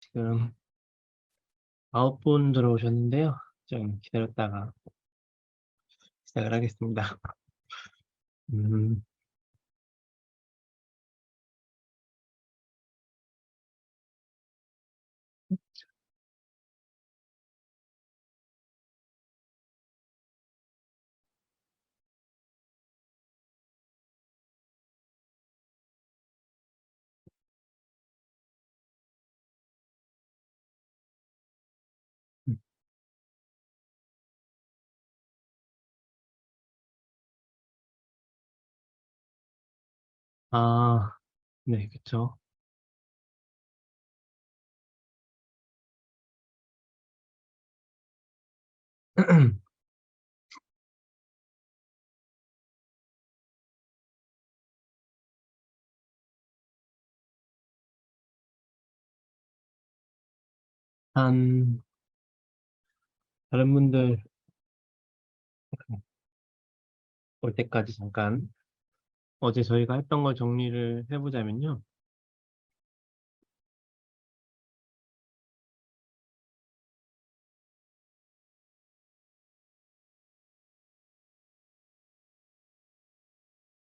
지금 9분 들어오셨는데요. 좀 기다렸다가 시작을 하겠습니다. 음, 아, 네, 그쵸. 한, 다른 분들 올 때까지 잠깐 어제 저희가 했던 걸 정리를 해보자면요.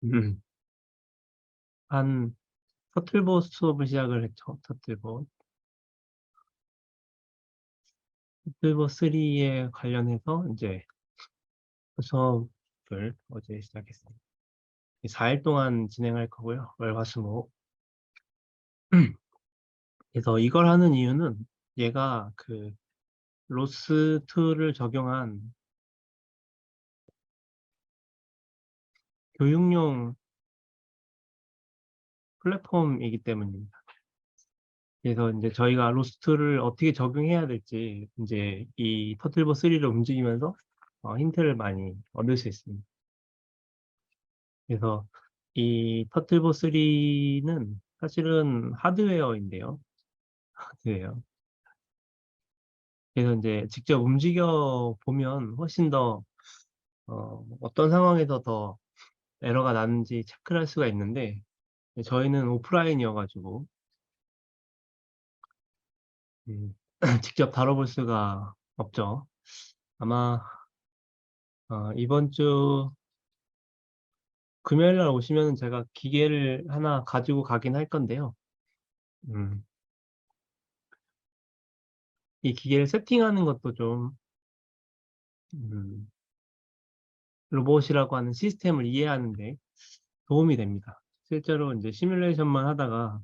음, 한 터틀보 수업을 시작을 했죠. 터틀보 3에 관련해서 이제 수업을 어제 시작했습니다. 4일 동안 진행할 거고요. 월화수목. 그래서 이걸 하는 이유는 얘가 그 로스2를 적용한 교육용 플랫폼이기 때문입니다. 그래서 이제 저희가 로스트를 어떻게 적용해야 될지 이제 이 터틀보 3를 움직이면서 힌트를 많이 얻을 수 있습니다. 그래서 이 터틀보 3는 사실은 하드웨어인데요. 하드웨어. 그래서 이제 직접 움직여 보면 훨씬 더 어떤 상황에서 더 에러가 나는지 체크를 할 수가 있는데 저희는 오프라인이어가지고 음, 직접 다뤄볼 수가 없죠. 아마 이번 주 금요일 날 오시면 제가 기계를 하나 가지고 가긴 할 건데요. 음, 이 기계를 세팅하는 것도 좀 음, 로봇이라고 하는 시스템을 이해하는데 도움이 됩니다. 실제로 이제 시뮬레이션만 하다가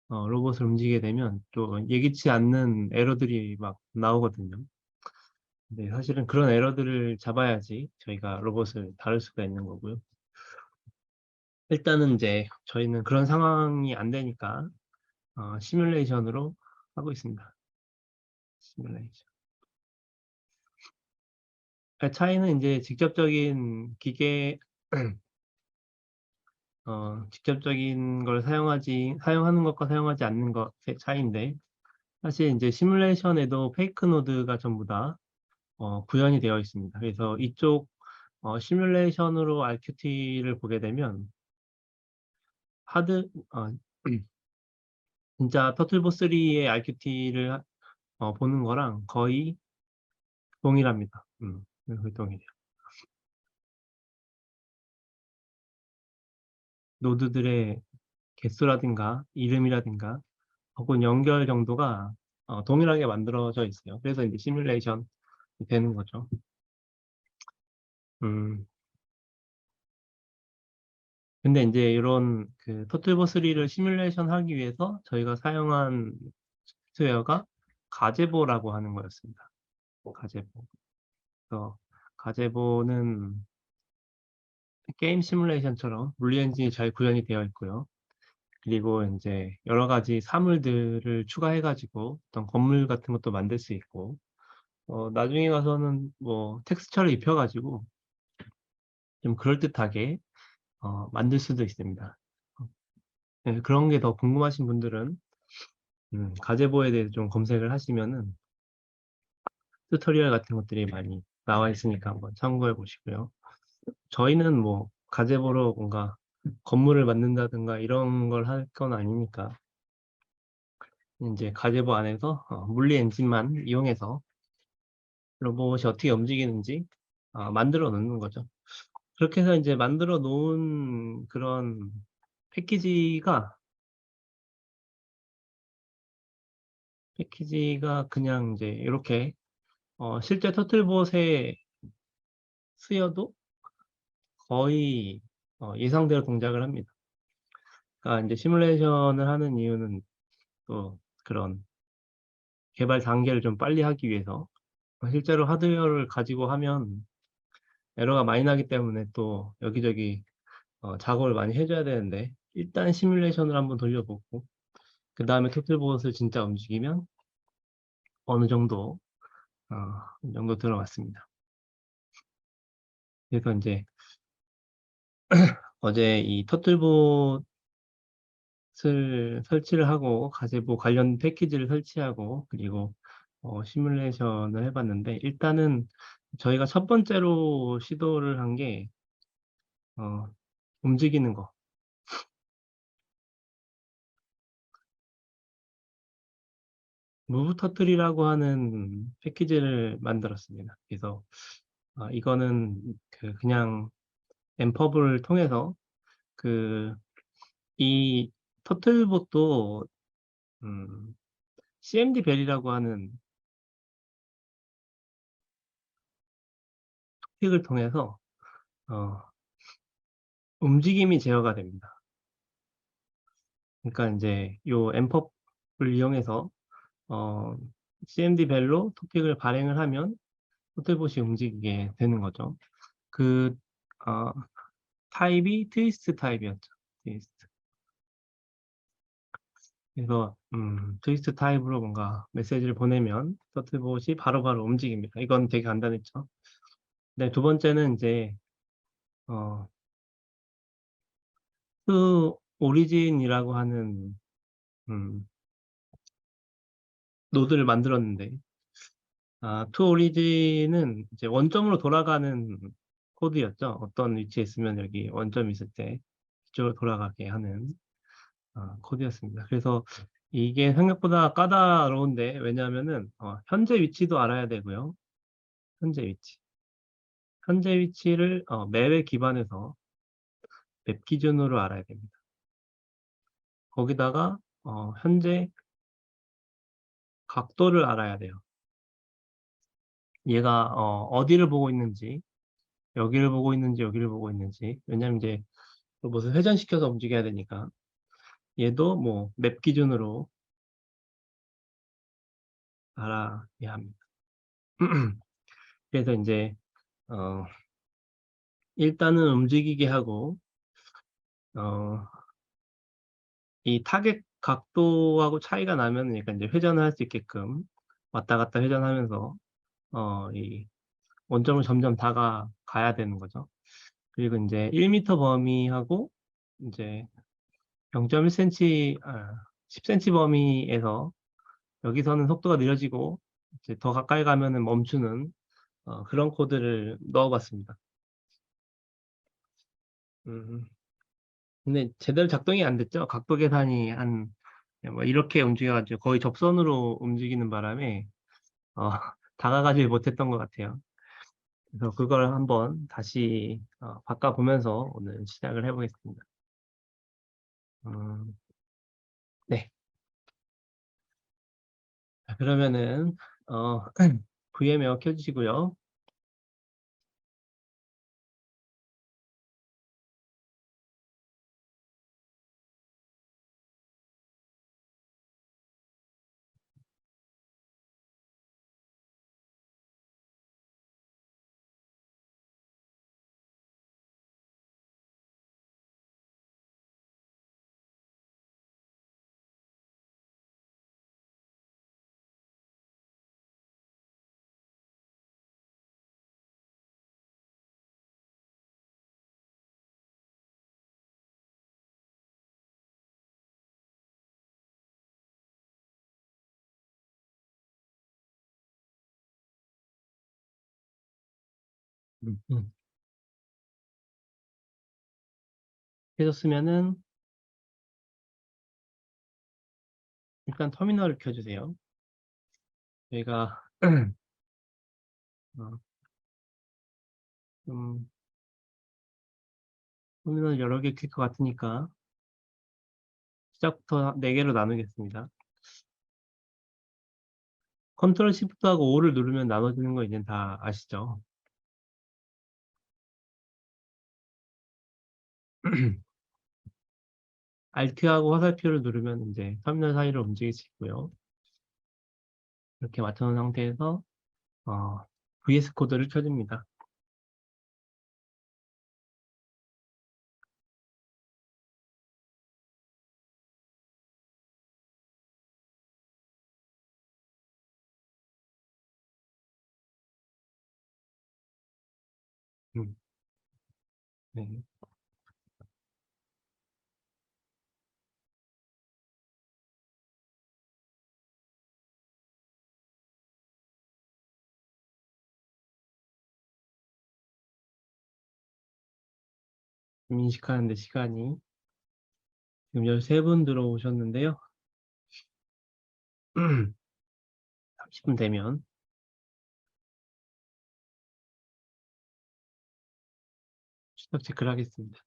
로봇을 움직이게 되면 또 예기치 않는 에러들이 막 나오거든요. 근데 사실은 그런 에러들을 잡아야지 저희가 로봇을 다룰 수가 있는 거고요. 일단은 이제 저희는 그런 상황이 안 되니까 시뮬레이션으로 하고 있습니다. 시뮬레이션. 차이는 이제 직접적인 걸 사용하는 것과 사용하지 않는 것의 차이인데, 사실 이제 시뮬레이션에도 페이크 노드가 전부 다, 구현이 되어 있습니다. 그래서 이쪽, 시뮬레이션으로 RQT를 보게 되면, 하드, 진짜 터틀보 3의 RQT를 보는 거랑 거의 동일합니다. 거의 동일해요. 노드들의 개수라든가 이름이라든가 혹은 연결 정도가 동일하게 만들어져 있어요. 그래서 이제 시뮬레이션이 되는 거죠. 음, 근데 이제 이런 그 터틀보 3를 시뮬레이션 하기 위해서 저희가 사용한 소프트웨어가 가제보라고 하는 거였습니다. 가제보. 그래서 가제보는 게임 시뮬레이션처럼 물리 엔진이 잘 구현이 되어 있고요. 그리고 이제 여러 가지 사물들을 추가해가지고 어떤 건물 같은 것도 만들 수 있고, 나중에 가서는 뭐 텍스처를 입혀가지고 좀 그럴듯하게 만들 수도 있습니다. 네, 그런 게 더 궁금하신 분들은 가제보에 대해서 좀 검색을 하시면은 튜토리얼 같은 것들이 많이 나와 있으니까 한번 참고해 보시고요. 저희는 뭐 가제보로 뭔가 건물을 만든다든가 이런 걸 할 건 아니니까 이제 가제보 안에서 물리 엔진만 이용해서 로봇이 어떻게 움직이는지 만들어 놓는 거죠. 그렇게 해서 이제 만들어 놓은 그런 패키지가 그냥 이제 이렇게 실제 터틀봇에 쓰여도 거의 예상대로 동작을 합니다. 그러니까 이제 시뮬레이션을 하는 이유는 또 그런 개발 단계를 좀 빨리 하기 위해서 실제로 하드웨어를 가지고 하면 에러가 많이 나기 때문에 또 여기저기 작업을 많이 해줘야 되는데 일단 시뮬레이션을 한번 돌려보고 그 다음에 토틀봇을 진짜 움직이면 어느 정도 어느 정도 들어갔습니다. 그래서 이제 어제 이 터틀봇을 설치를 하고 가제보 관련 패키지를 설치하고 그리고 시뮬레이션을 해봤는데 일단은 저희가 첫 번째로 시도를 한 게 움직이는 거. 무브 터틀이라고 하는 패키지를 만들었습니다. 그래서 이거는 그냥 엠퍼브를 통해서 그 이 터틀봇도 CMD 벨이라고 하는 픽을 통해서 어, 움직임이 제어가 됩니다. 그러니까 이제 요 엠퍼브를 이용해서 어, CMD 벨로 토픽을 발행을 하면 터틀봇이 움직이게 되는 거죠. 그 어, 타입이 트위스트 타입이었죠. 트위스트. 그래서 트위스트 타입으로 뭔가 메시지를 보내면 터틀봇이 바로바로 움직입니다. 이건 되게 간단했죠. 네, 두 번째는 이제 어, 그 오리진이라고 하는 음, 노드를 만들었는데 투 오리진은 이제 원점으로 돌아가는 코드였죠. 어떤 위치에 있으면 여기 원점이 있을 때 이쪽으로 돌아가게 하는 코드였습니다. 그래서 이게 생각보다 까다로운데 왜냐하면은 현재 위치도 알아야 되고요. 현재 위치. 현재 위치를 맵에 기반해서 맵 기준으로 알아야 됩니다. 거기다가 현재 각도를 알아야 돼요. 얘가 어디를 보고 있는지, 여기를 보고 있는지, 여기를 보고 있는지. 왜냐면 이제 로봇을 회전시켜서 움직여야 되니까. 얘도 뭐 맵 기준으로 알아야 합니다. 그래서 이제 어, 일단은 움직이게 하고 어, 이 타겟 각도하고 차이가 나면 그러니까 이제 회전을 할 수 있게끔 왔다 갔다 회전하면서 이 원점을 점점 다가가야 되는 거죠. 그리고 이제 1m 범위하고 이제 0.1cm, 10cm 범위에서 여기서는 속도가 느려지고 이제 더 가까이 가면은 멈추는 그런 코드를 넣어봤습니다. 음, 근데 제대로 작동이 안 됐죠. 각도 계산이 뭐 이렇게 움직여가지고 거의 접선으로 움직이는 바람에 어, 다가가지 못했던 것 같아요. 그래서 그걸 한번 다시 바꿔보면서 오늘 시작을 해보겠습니다. 음, 네. 자, 그러면은 VM웨어 켜주시고요. 음, 음. 해줬으면은 일단 터미널을 켜주세요. 저희가 어, 좀 터미널 여러 개 켤 것 같으니까 시작부터 4개로 나누겠습니다. 컨트롤 시프트하고 O를 누르면 나눠지는 거 이제 다 아시죠? Alt하고 화살표를 누르면 이제 터미널 사이를 움직일 수 있고요. 이렇게 맞춰놓은 상태에서 VS 코드를 켜줍니다. 음, 네. 좀 인식하는데 시간이 지금 13분 들어오셨는데요. 30분 되면 출석 체크를 하겠습니다.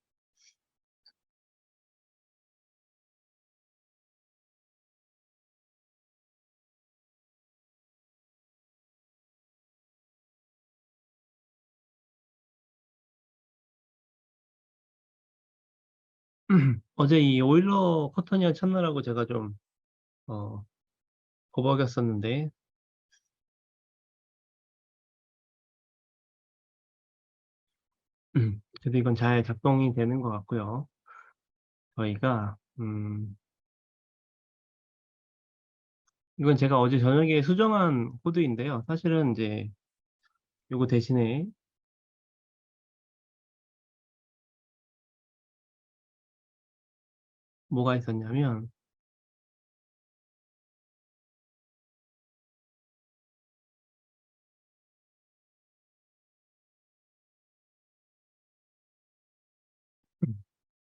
어제 이 오일러 커터니아 찾느라고 제가 좀 어, 버벅였었는데 그래도 이건 잘 작동이 되는 것 같고요. 저희가 이건 제가 어제 저녁에 수정한 코드인데요. 사실은 이제 요거 대신에 뭐가 있었냐면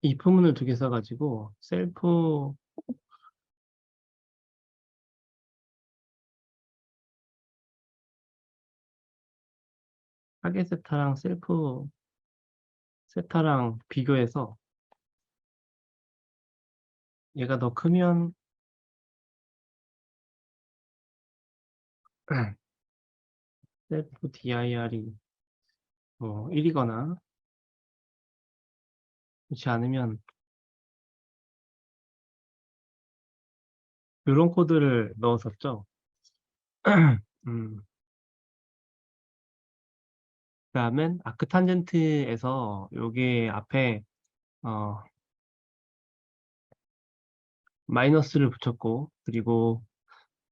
이 부분을 2개 써가지고 셀프 타겟 세타랑 셀프 세타랑 비교해서 얘가 더 크면 셀프 DIR이 뭐 1이거나 그렇지 않으면 이런 코드를 넣었었죠. 음, 그다음엔 아크탄젠트에서 요게 앞에 어, 마이너스를 붙였고 그리고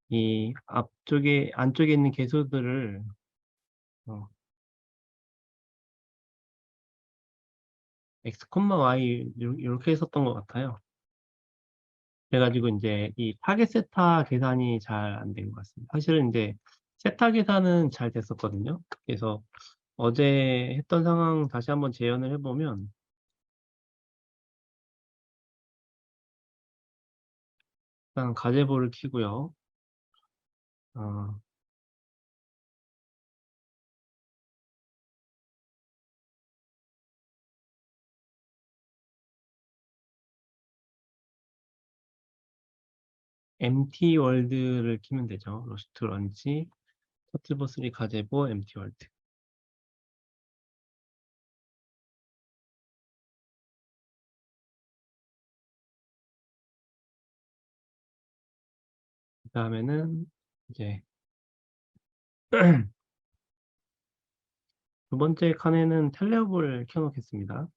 이 앞쪽에 안쪽에 있는 개수들을 어, x, y 이렇게 했었던 것 같아요. 그래가지고 이제 이 타겟 세타 계산이 잘 안 된 것 같습니다. 사실은 이제 세타 계산은 잘 됐었거든요. 그래서 어제 했던 상황 다시 한번 재현을 해보면 일단 가제보를 키고요. 어, MT 월드를 키면 되죠. 로스트 런치, 터틀버3 가제보, MT 월드. 그 다음에는 이제 두 번째 칸에는 텔레업을 켜놓겠습니다.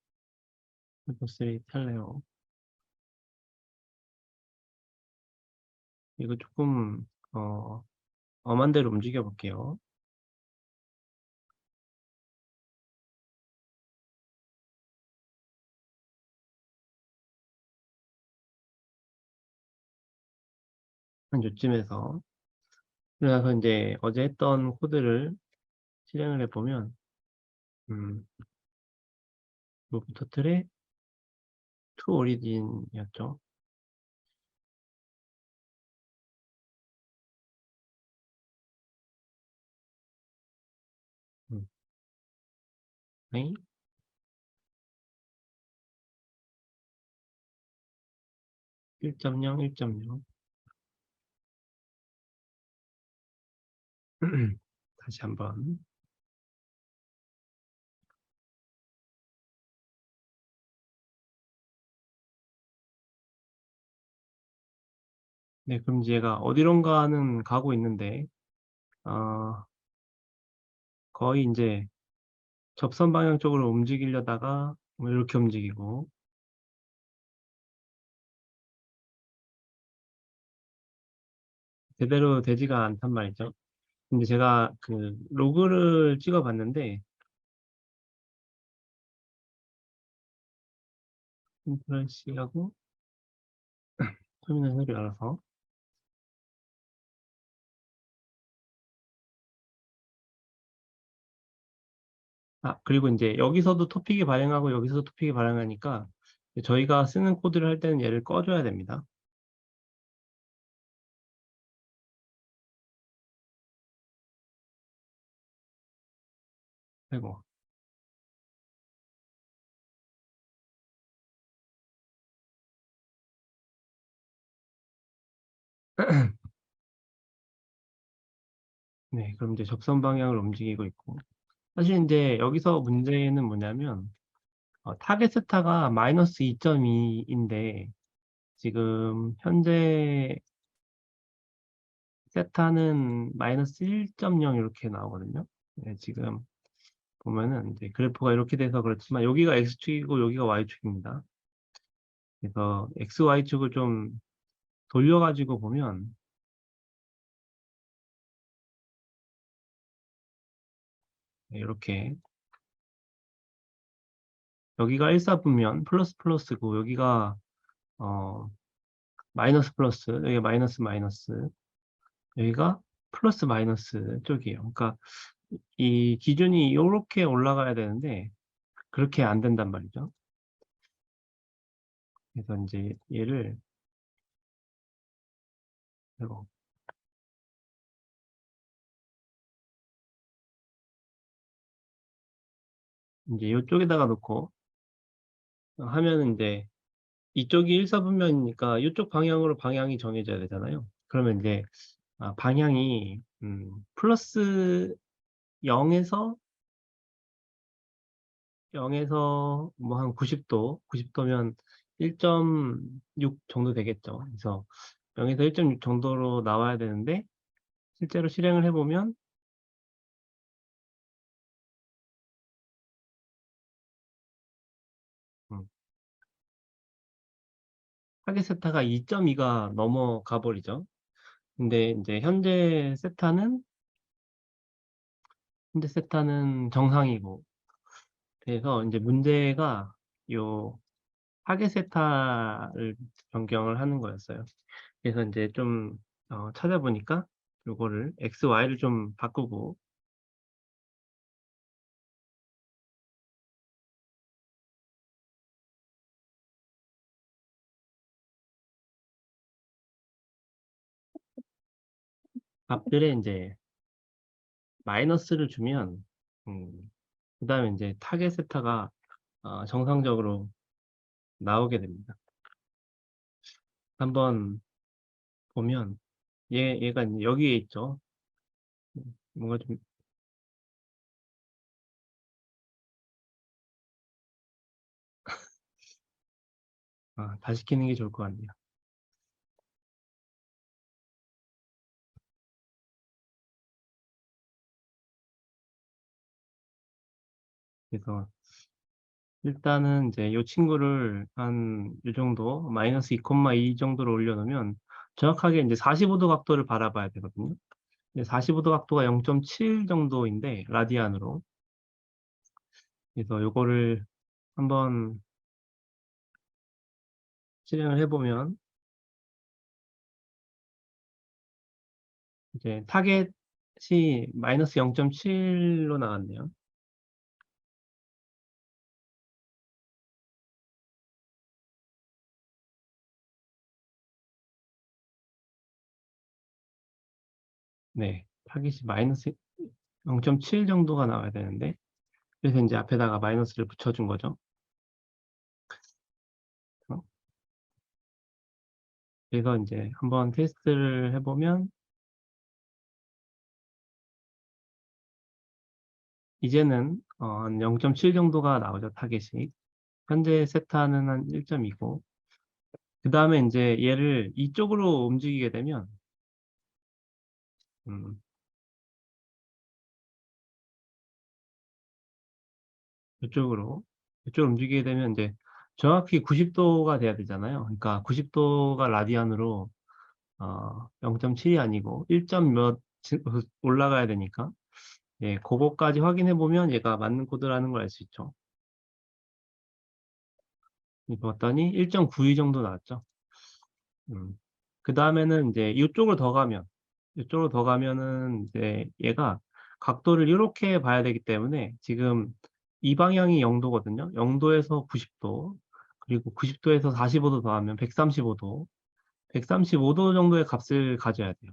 터틀버3 텔레업. 이거 조금 엄한 대로 움직여 볼게요. 한 요쯤에서. 그래서 이제 어제 했던 코드를 실행을 해보면, 무브 터틀의 투 오리진이었죠. 네. 1.0, 1.0. 다시 한번. 네, 그럼 이제 얘가 어디론가는 가고 있는데, 어, 거의 이제 접선 방향 쪽으로 움직이려다가 뭐 이렇게 움직이고, 제대로 되지가 않단 말이죠. 근데 제가 그 로그를 찍어 봤는데, 컨트롤 C하고 터미널 헬을 알아서. 아, 그리고 이제 여기서도 토픽이 발행하고 여기서도 토픽이 발행하니까 저희가 쓰는 코드를 할 때는 얘를 꺼줘야 됩니다. 아이고. 네, 그럼 이제 접선 방향을 움직이고 있고. 사실 이제 여기서 문제는 뭐냐면, 타겟 세타가 마이너스 2.2인데, 지금 현재 세타는 마이너스 1.0 이렇게 나오거든요. 네, 지금 보면은 이제 그래프가 이렇게 돼서 그렇지만 여기가 X축이고 여기가 Y축입니다. 그래서 X, Y축을 좀 돌려가지고 보면 네, 이렇게 여기가 일사분면 플러스 플러스고 여기가 어, 마이너스 플러스, 여기가 마이너스 마이너스, 여기가 플러스 마이너스 쪽이에요. 그러니까 이 기준이 이렇게 올라가야 되는데 그렇게 안 된단 말이죠. 그래서 이제 얘를 이거 이제 이쪽에다가 놓고 하면은 이제 이쪽이 일사분면이니까 이쪽 방향으로 방향이 정해져야 되잖아요. 그러면 이제 방향이 플러스 0에서 0에서 뭐 한 90도, 90도면 1.6 정도 되겠죠. 그래서 0에서 1.6 정도로 나와야 되는데 실제로 실행을 해보면 음, 타겟 세타가 2.2가 넘어가 버리죠. 근데 이제 현재 세타는 정상이고 그래서 이제 문제가 요 타겟 세타를 변경을 하는 거였어요. 그래서 이제 좀 찾아보니까 요거를 X, Y를 좀 바꾸고 값들에 이제 마이너스를 주면 그다음에 이제 타겟 세타가 정상적으로 나오게 됩니다. 한번 보면 얘가 이제 여기에 있죠. 뭔가 좀 다시 키는 게 좋을 것 같네요. 그래서 일단은 이제 이 친구를 한 이 정도 마이너스 2,2 정도로 올려놓으면 정확하게 이제 45도 각도를 바라봐야 되거든요. 45도 각도가 0.7 정도인데 라디안으로. 그래서 요거를 한번 실행을 해보면 이제 타겟이 마이너스 0.7로 나왔네요. 네, 타겟이 마이너스 0.7 정도가 나와야 되는데 그래서 이제 앞에다가 마이너스를 붙여준 거죠. 어? 그래서 이제 한번 테스트를 해보면 이제는 한 0.7 정도가 나오죠, 타겟이. 현재 세타는 한 1.2고 그 다음에 이제 얘를 이쪽으로 움직이게 되면 음, 이쪽으로 움직이게 되면 이제 정확히 90도가 돼야 되잖아요. 그러니까 90도가 라디안으로 0.7이 아니고 1. 몇 올라가야 되니까 예, 그거까지 확인해 보면 얘가 맞는 코드라는 걸 알 수 있죠. 봤더니 1.92 정도 나왔죠. 그 다음에는 이제 이쪽으로 더 가면은 이제 얘가 각도를 이렇게 봐야 되기 때문에 지금 이 방향이 0도거든요. 0도에서 90도, 그리고 90도에서 45도 더하면 135도, 135도 정도의 값을 가져야 돼요.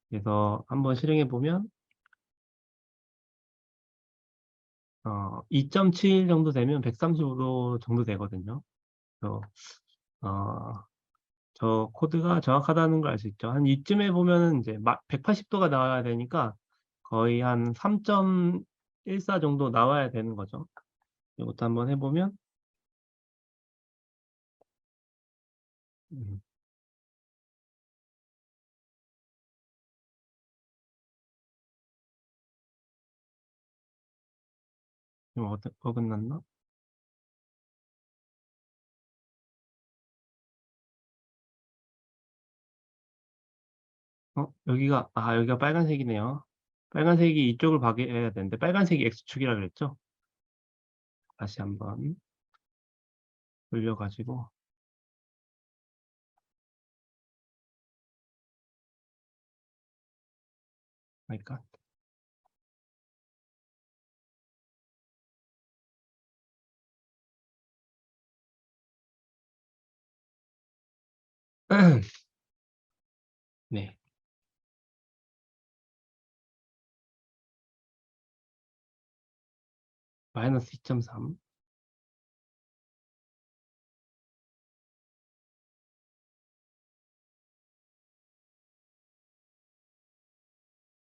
그래서 한번 실행해 보면 2.7 정도 되면 135도 정도 되거든요. 그래서 어, 저 코드가 정확하다는 걸 알 수 있죠. 한 이쯤에 보면은 이제 180도가 나와야 되니까 거의 한 3.14 정도 나와야 되는 거죠. 이것도 한번 해보면 음, 좀 어긋났나? 여기가 빨간색이네요. 빨간색이 이쪽을 봐야 되는데 빨간색이 X축이라 그랬죠? 다시 한번 돌려가지고 그러니까 네, 마이너스 2.3,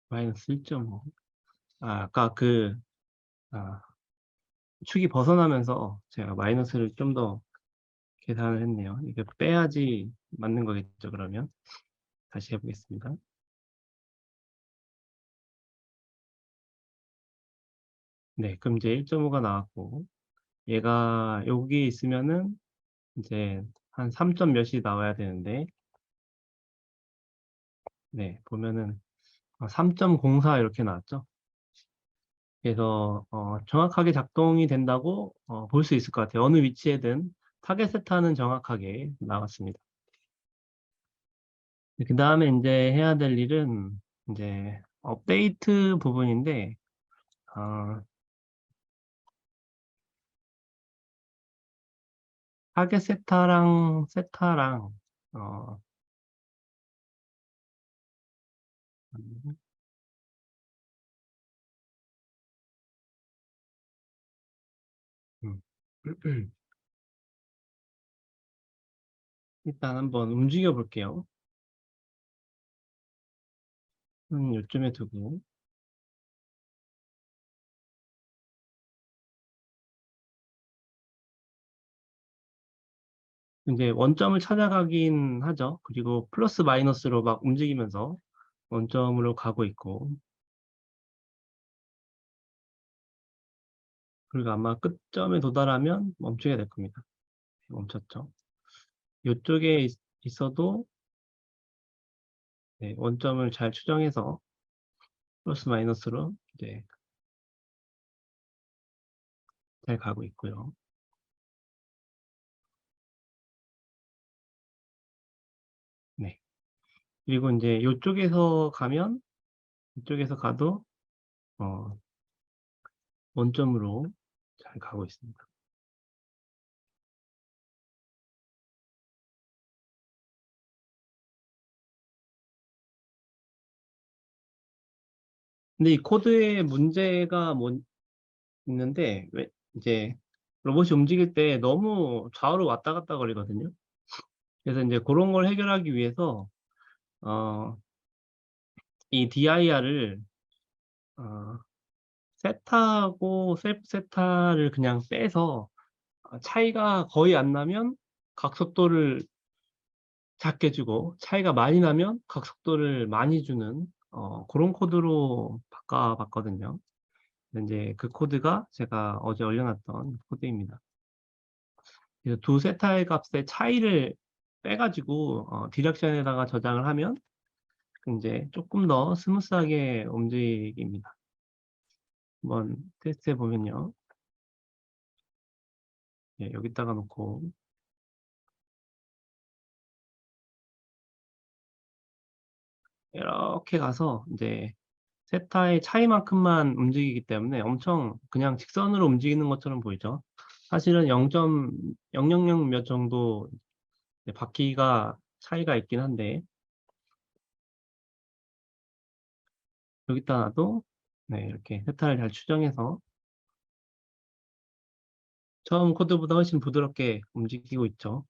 마이너스 1.5. 아까 아, 축이 벗어나면서 제가 마이너스를 좀 더 계산을 했네요. 이게 빼야지 맞는 거겠죠, 그러면. 다시 해보겠습니다. 네, 그럼 이제 1.5가 나왔고, 얘가 여기 있으면은 이제 한 3점 몇이 나와야 되는데, 네, 보면은 3.04 이렇게 나왔죠. 그래서 정확하게 작동이 된다고 볼 수 있을 것 같아요. 어느 위치에든 타겟 세타는 정확하게 나왔습니다. 그 다음에 이제 해야 될 일은 이제 업데이트 부분인데, 어, 타겟 세타랑 어, 음. 일단 한번 움직여 볼게요. 요쯤에 두고 이제 원점을 찾아가긴 하죠. 그리고 플러스 마이너스로 막 움직이면서 원점으로 가고 있고, 그리고 아마 끝점에 도달하면 멈추게 될 겁니다. 멈췄죠. 이쪽에 있어도 네, 원점을 잘 추정해서 플러스 마이너스로 이제 잘 가고 있고요. 네. 그리고 이제 이쪽에서 가도 어, 원점으로 잘 가고 있습니다. 근데 이 코드의 문제가 있는데 이제 로봇이 움직일 때 너무 좌우로 왔다 갔다 거리거든요. 그래서 이제 그런 걸 해결하기 위해서 어, 이 DIR을 세타하고 셀프 세타를 그냥 빼서 차이가 거의 안 나면 각속도를 작게 주고 차이가 많이 나면 각속도를 많이 주는 그런 코드로 바꿔봤거든요. 이제 그 코드가 제가 어제 올려놨던 코드입니다. 그래서 두 세타의 값의 차이를 빼가지고 디렉션에다가 저장을 하면 이제 조금 더 스무스하게 움직입니다. 한번 테스트해 보면요. 예, 여기다가 놓고 이렇게 가서 이제 세타의 차이만큼만 움직이기 때문에 엄청 그냥 직선으로 움직이는 것처럼 보이죠. 사실은 0.000 몇 정도 바퀴가 차이가 있긴 한데 여기다 놔도 네, 이렇게 세타를 잘 추정해서 처음 코드보다 훨씬 부드럽게 움직이고 있죠.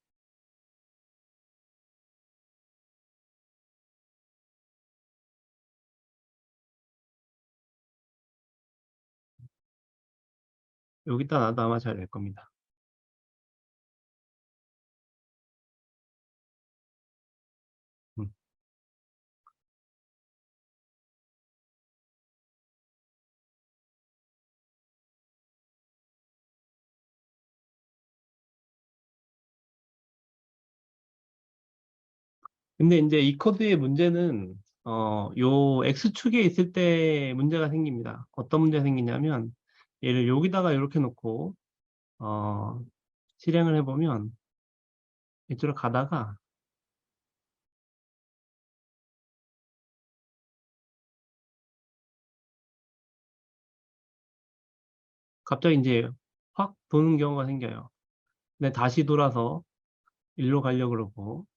여기다 놔도 아마 잘 될 겁니다. 음. 근데 이제 이 코드의 문제는 요 X축에 있을 때 문제가 생깁니다. 어떤 문제가 생기냐면 얘를 여기다가 이렇게 놓고 어, 실행을 해보면 이쪽으로 가다가 갑자기 이제 확 도는 경우가 생겨요. 근데 다시 돌아서 일로 가려고 그러고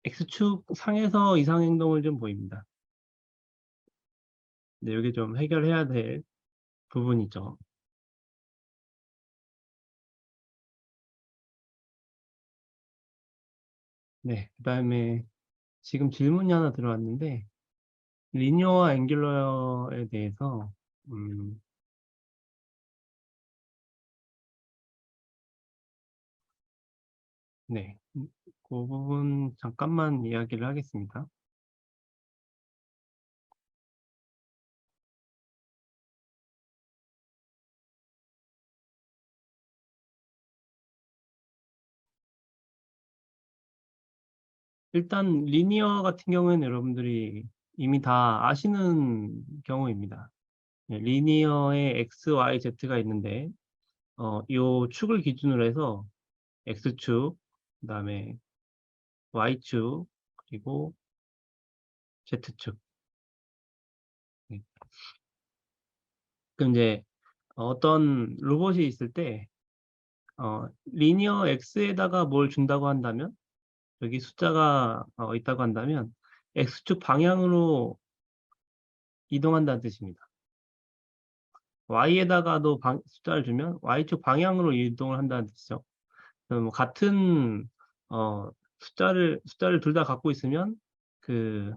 X축 상에서 이상 행동을 좀 보입니다. 근데 여기 좀 해결해야 될 부분이죠. 네, 그 다음에 지금 질문이 하나 들어왔는데 리니어와 앵귤러에 대해서 음, 네, 그 부분 잠깐만 이야기를 하겠습니다. 일단 리니어 같은 경우에는 여러분들이 이미 다 아시는 경우입니다. 네, 리니어에 x, y, z가 있는데 요 축을 기준으로 해서 x축, 그다음에 y축, 그리고 z축. 네. 그럼 이제 어떤 로봇이 있을 때 리니어 x에다가 뭘 준다고 한다면 여기 숫자가 있다고 한다면 x축 방향으로 이동한다는 뜻입니다. y에다가도 숫자를 주면 y축 방향으로 이동을 한다는 뜻이죠. 그럼 같은 숫자를 둘 다 갖고 있으면 그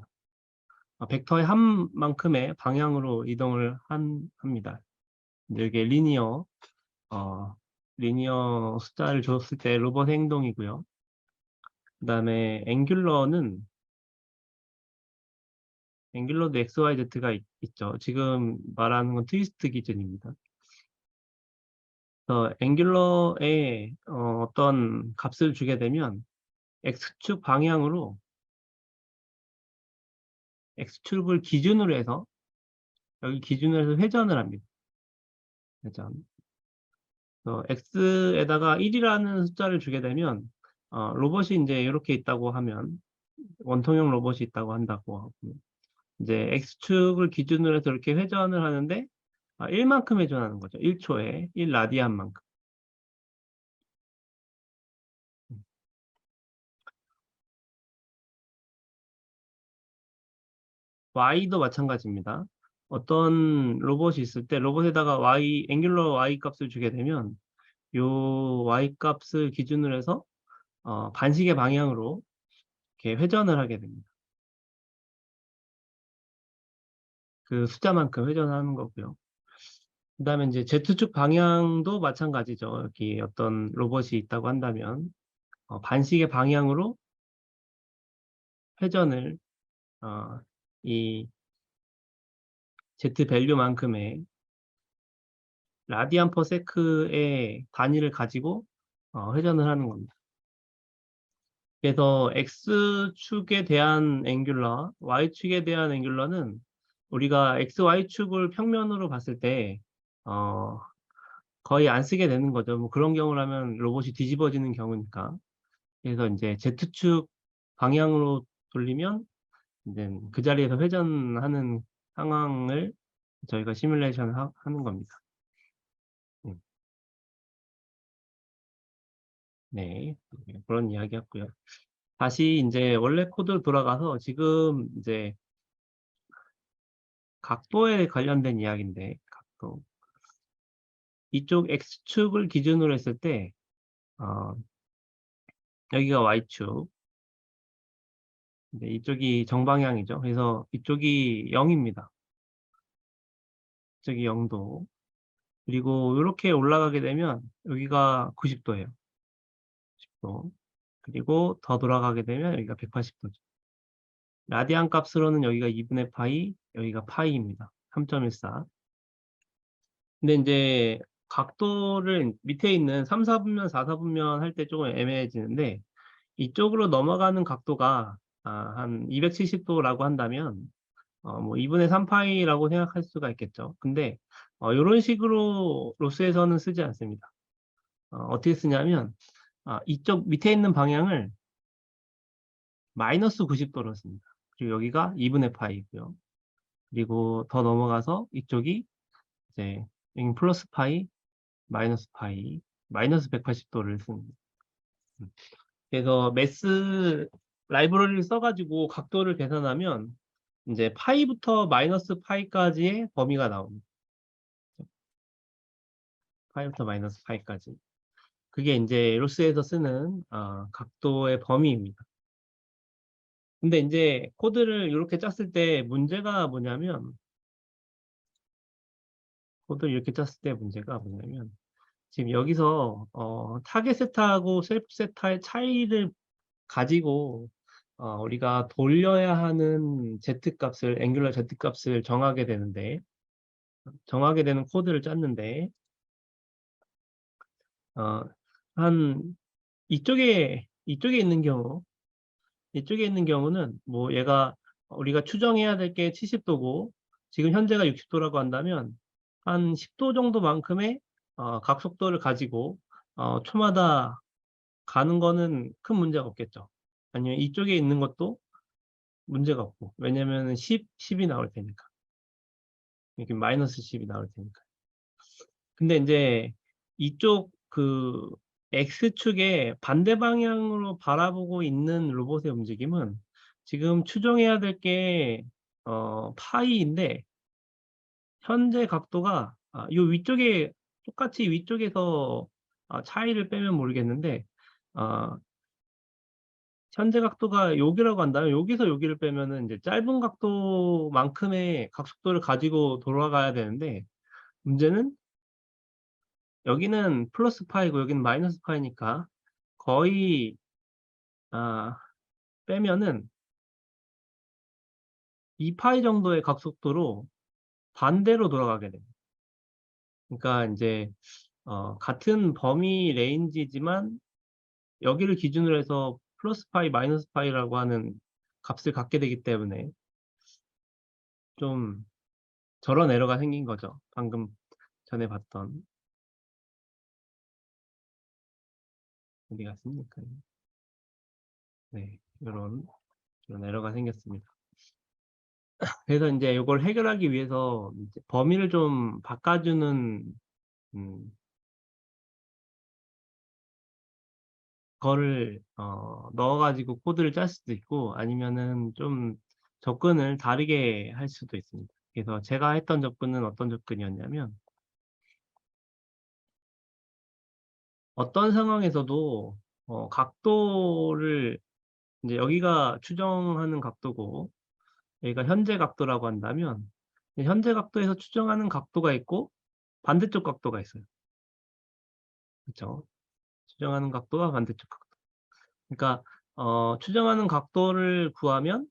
벡터의 한 만큼의 방향으로 이동을 합니다. 근데 이게 어, 리니어 숫자를 줬을 때 로봇 행동이고요. 그 다음에 앵귤러도 XYZ가 있죠. 지금 말하는 건 트위스트 기준입니다. 앵귤러에 어떤 값을 주게 되면 X축 방향으로 X축을 기준으로 해서 여기 기준으로 해서 회전을 합니다. 회전. X에다가 1이라는 숫자를 주게 되면 로봇이 이제 이렇게 있다고 하면 원통형 로봇이 있다고 한다고 하고 이제 X축을 기준으로 해서 이렇게 회전을 하는데 1만큼 회전하는 거죠. 1초에 1라디안만큼. Y도 마찬가지입니다. 어떤 로봇이 있을 때 로봇에다가 앵귤러 y 값을 주게 되면 요 y 값을 기준으로 해서 반시계 방향으로 이렇게 회전을 하게 됩니다. 그 숫자만큼 회전하는 거고요. 그다음에 이제 Z축 방향도 마찬가지죠. 여기 어떤 로봇이 있다고 한다면 반시계 방향으로 회전을 이 Z 밸류만큼의 라디안 퍼 세크의 단위를 가지고 회전을 하는 겁니다. 그래서 X축에 대한 앵귤러, Y축에 대한 앵귤러는 우리가 X, Y축을 평면으로 봤을 때 거의 안 쓰게 되는 거죠. 뭐 그런 경우라면 로봇이 뒤집어지는 경우니까. 그래서 이제 Z축 방향으로 돌리면 이제 그 자리에서 회전하는 상황을 저희가 시뮬레이션 하는 겁니다. 네, 그런 이야기였고요. 다시 이제 원래 코드 돌아가서 지금 이제 각도에 관련된 이야기인데, 각도. 이쪽 X축을 기준으로 했을 때, 어, 여기가 Y축. 이쪽이 정방향이죠. 그래서 이쪽이 0입니다. 이쪽이 0도. 그리고 이렇게 올라가게 되면 여기가 90도예요. 90도. 그리고 더 돌아가게 되면 여기가 180도죠. 라디안 값으로는 여기가 2분의 파이, 여기가 파이입니다. 3.14. 근데 이제 각도를 밑에 있는 3, 4분면, 4, 4분면 할 때 조금 애매해지는데 이쪽으로 넘어가는 각도가 한 270도라고 한다면 뭐 2분의 3파이라고 생각할 수가 있겠죠. 근데 이런 식으로 로스에서는 쓰지 않습니다. 어떻게 쓰냐면 이쪽 밑에 있는 방향을 마이너스 90도로 씁니다. 그리고 여기가 2분의 파이고요. 그리고 더 넘어가서 이쪽이 이제 여기 플러스 파이, 마이너스 파이, 마이너스 180도를 씁니다. 그래서 매스 라이브러리를 써가지고 각도를 계산하면 이제 파이부터 마이너스 파이까지의 범위가 나옵니다. 파이부터 마이너스 파이까지. 그게 이제 로스에서 쓰는 각도의 범위입니다. 근데 이제 코드를 이렇게 짰을 때 문제가 뭐냐면 코드를 이렇게 짰을 때 문제가 뭐냐면 지금 여기서 타겟 세타하고 셀프 세타의 차이를 가지고 우리가 돌려야 하는 Z 값을 앵귤러 Z 값을 정하게 되는 코드를 짰는데 한 이쪽에 있는 경우는 뭐 얘가 우리가 추정해야 될 게 70도고 지금 현재가 60도라고 한다면 한 10도 정도만큼의 각속도를 가지고 초마다 가는 거는 큰 문제가 없겠죠. 아니면 이쪽에 있는 것도 문제가 없고 왜냐면 10이 나올 테니까 이렇게 마이너스 10이 나올 테니까. 근데 이제 이쪽 그 X축의 반대 방향으로 바라보고 있는 로봇의 움직임은 지금 추정해야 될 게 파이인데 현재 각도가 요 위쪽에 똑같이 위쪽에서 차이를 빼면 모르겠는데 현재 각도가 여기라고 한다면 여기서 여기를 빼면은 이제 짧은 각도만큼의 각속도를 가지고 돌아가야 되는데 문제는 여기는 플러스 파이고 여기는 마이너스 파이니까 거의 아, 빼면은 2파이 정도의 각속도로 반대로 돌아가게 됩니다. 그러니까 이제 같은 범위 레인지지만 여기를 기준으로 해서 플러스 파이, 마이너스 파이라고 하는 값을 갖게 되기 때문에 좀 저런 에러가 생긴 거죠. 방금 전에 봤던 어디 갔습니까? 네, 이런 에러가 생겼습니다. 그래서 이제 이걸 해결하기 위해서 이제 범위를 좀 바꿔주는 거를 넣어가지고 코드를 짤 수도 있고 아니면은 좀 접근을 다르게 할 수도 있습니다. 그래서 제가 했던 접근은 어떤 접근이었냐면 어떤 상황에서도 각도를 이제 여기가 추정하는 각도고 여기가 현재 각도라고 한다면 현재 각도에서 추정하는 각도가 있고 반대쪽 각도가 있어요. 그쵸? 추정하는 각도와 반대쪽 각도. 그러니까 추정하는 각도를 구하면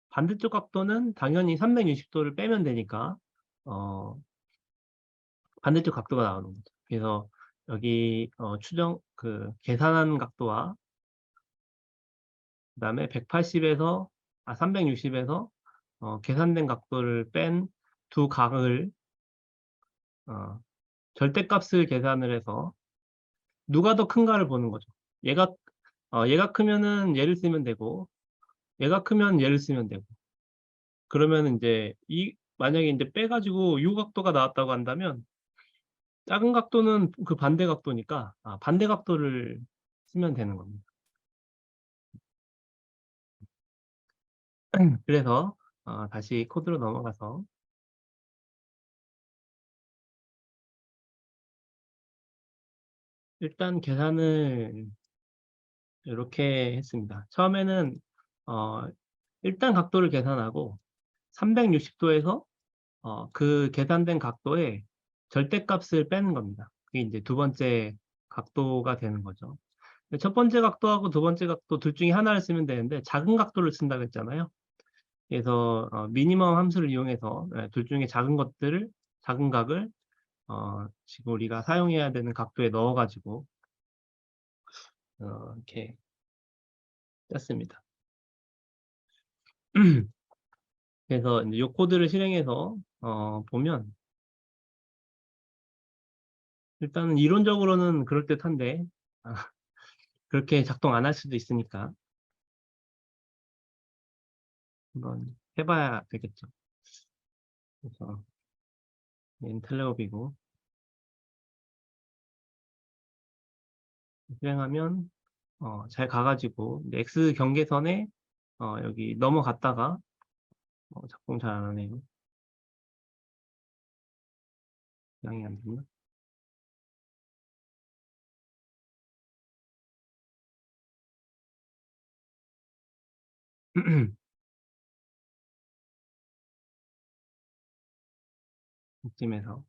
반대쪽 각도는 당연히 360도를 빼면 되니까 어 반대쪽 각도가 나오는 거죠. 그래서 여기 계산한 각도와 그다음에 180에서 360에서 계산된 각도를 뺀 두 각을 어 절대값을 계산을 해서 누가 더 큰가를 보는 거죠. 얘가 얘가 크면은 얘를 쓰면 되고 얘가 크면 얘를 쓰면 되고 그러면은 인제 만약에 인제 빼 가지고 요 각도가 나왔다고 한다면 작은 각도는 그 반대 각도니까 반대 각도를 쓰면 되는 겁니다. 그래서 다시 코드로 넘어가서 일단 계산을 요렇게 했습니다. 처음에는 어 일단 각도를 계산하고 360 도에서 그 계산된 각도에 절대값을 빼는 겁니다. 그게 인제 두 번째 각도가 되는 거죠. 첫 번째 각도하고 두 번째 각도 둘 중에 하나를 쓰면 되는데 작은 각도를 쓴다고 했잖아요. 그래서 미니멈 함수를 이용해서 둘 중에 작은 각을 지금 우리가 사용해야 되는 각도에 넣어 가지고 이렇게 짰습니다. 그래서 인제 요 코드를 실행해서 보면 일단은 이론적으로는 그럴듯한데 그렇게 작동 안 할 수도 있으니까 한번 해 봐야 되겠죠. 그래서 얘는 텔레옵이고 실행하면 잘 가 가지고 이제 x 경계선에 여기 넘어갔다가 작동 잘 안 하네요. 저장이 안 됐나? 이쯤에서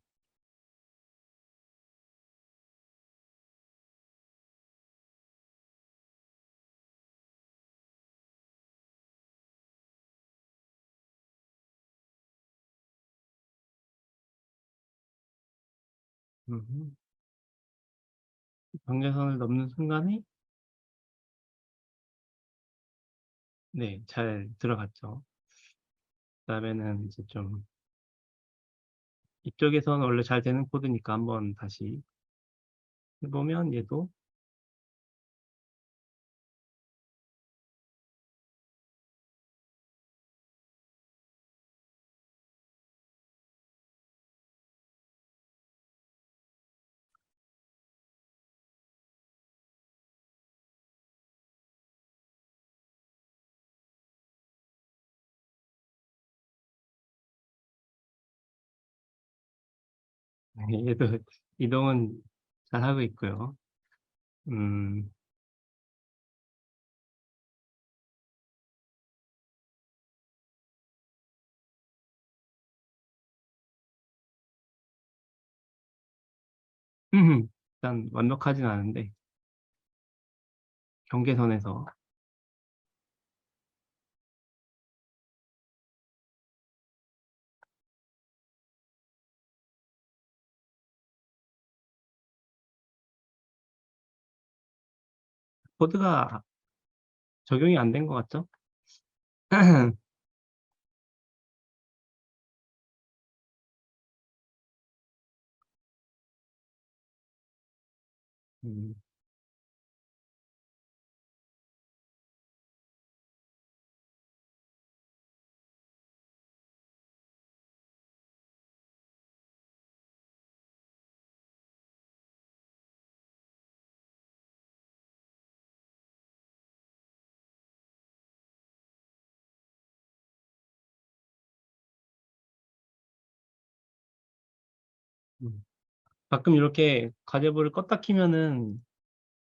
음음. 경계선을 넘는 순간에 네 잘 들어갔죠. 그다음에는 이제 좀 이쪽에서는 원래 잘 되는 코드니까 한번 다시 해 보면 얘도 얘도 이동은 잘하고 있고요. 음. 일단 완벽하진 않은데 경계선에서 코드가 적용이 안 된 것 같죠? 음. 가끔 이렇게 가제보를 껐다 키면은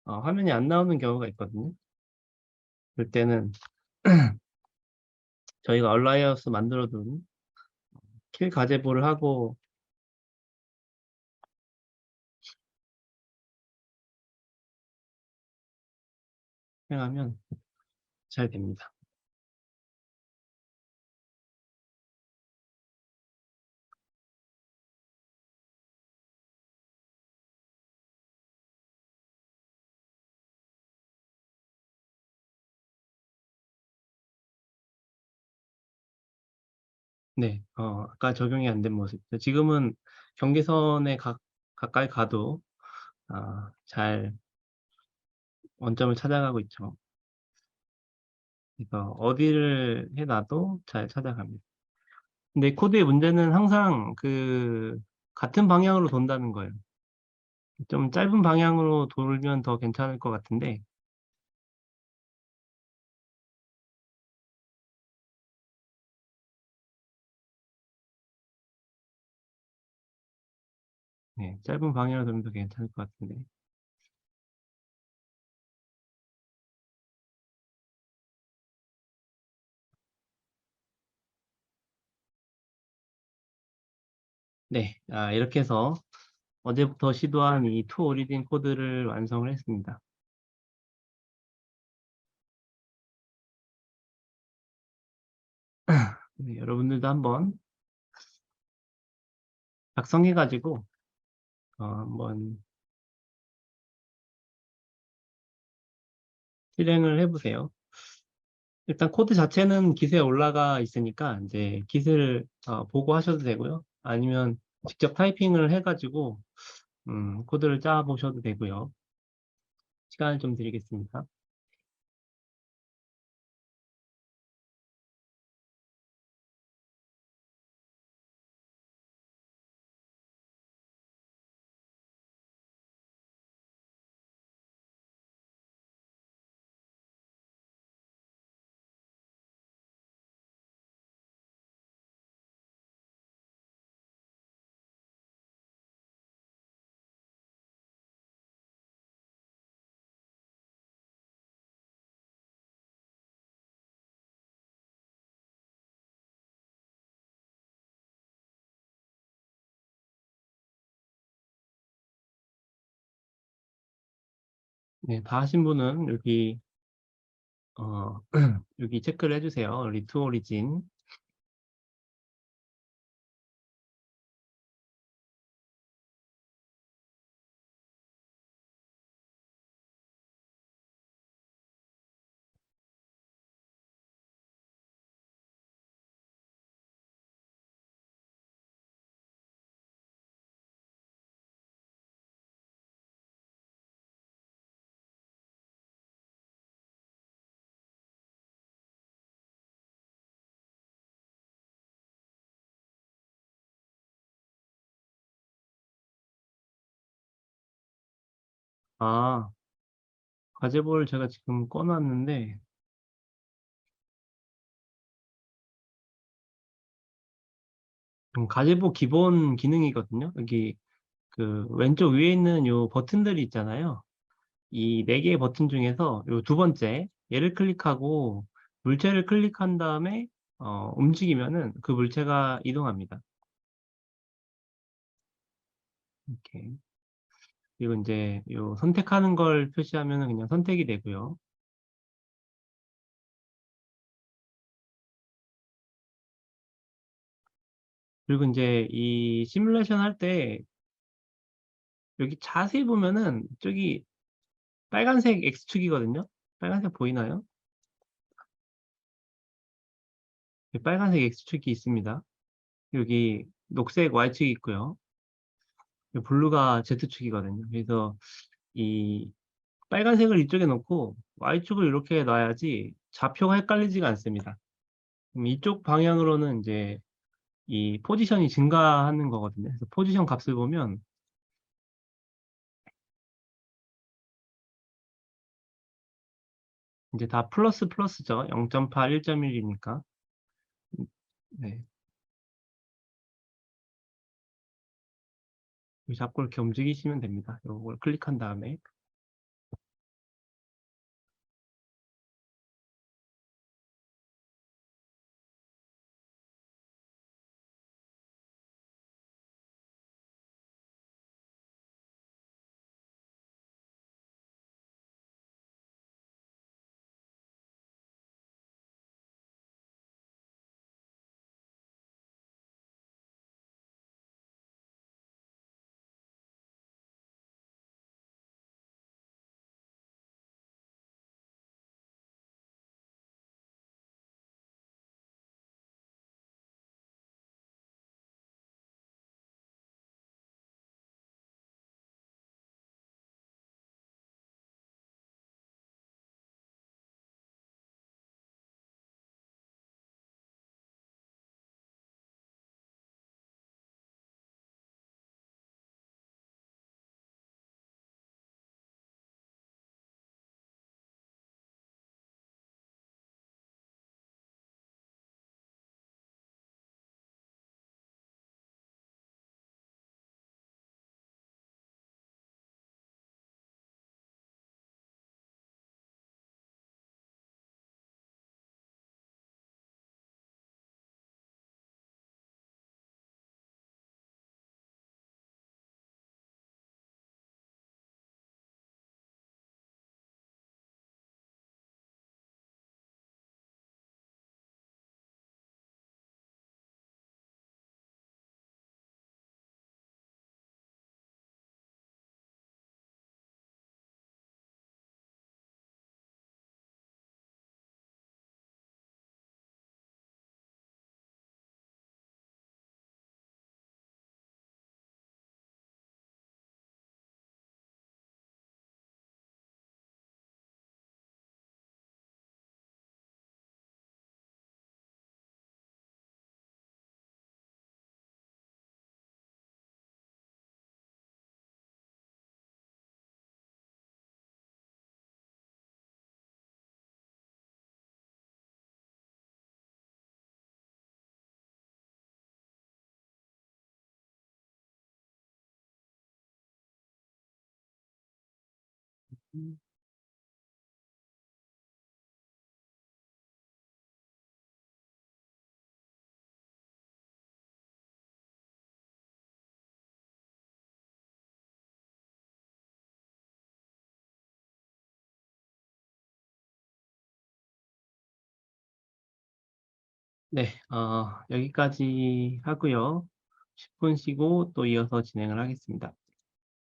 화면이 안 나오는 경우가 있거든요. 그럴 때는 저희가 얼라이어스 만들어둔 킬 가제보를 하고 행하면 잘 됩니다. 네, 아까 적용이 안 된 모습. 지금은 경계선에 가까이 가도 잘 원점을 찾아가고 있죠. 그래서 어디를 해놔도 잘 찾아갑니다. 근데 코드의 문제는 항상 같은 방향으로 돈다는 거예요. 좀 짧은 방향으로 돌면 더 괜찮을 것 같은데, 네, 짧은 방향으로 돌면 더 괜찮을 것 같은데. 네, 이렇게 해서 어제부터 시도한 이 투 오리진 코드를 완성을 했습니다. 네, 여러분들도 한번 작성해가지고 한번 실행을 해보세요. 일단 코드 자체는 깃에 올라가 있으니까 이제 깃을 보고 하셔도 되고요. 아니면 직접 타이핑을 해가지고 코드를 짜 보셔도 되고요. 시간을 좀 드리겠습니다. 네, 다 하신 분은 어, 여기 체크를 해주세요. 리투 오리진. 아, 과제볼 제가 지금 꺼놨는데, 과제보 기본 기능이거든요. 여기 왼쪽 위에 있는 요 버튼들이 있잖아요. 이 네 개의 버튼 중에서 요 두 번째, 얘를 클릭하고 물체를 클릭한 다음에 움직이면은 그 물체가 이동합니다. 이렇게. 그리고 이제 요 선택하는 걸 표시하면은 그냥 선택이 되고요. 그리고 이제 이 시뮬레이션 할 때 여기 자세히 보면은 저기 빨간색 X축이거든요. 빨간색 보이나요? 빨간색 X축이 있습니다. 여기 녹색 Y축이 있고요. 여기 블루가 Z축이거든요. 그래서 이 빨간색을 이쪽에 놓고 Y축을 이렇게 놔야지 좌표가 헷갈리지가 않습니다. 그럼 이쪽 방향으로는 이제 이 포지션이 증가하는 거거든요. 그래서 포지션 값을 보면 이제 다 플러스 플러스죠. 0.8, 1.1이니까. 네. 잡고 이렇게 움직이시면 됩니다. 요걸 클릭한 다음에. 음. 네. 여기까지 하고요. 10분 쉬고 또 이어서 진행을 하겠습니다.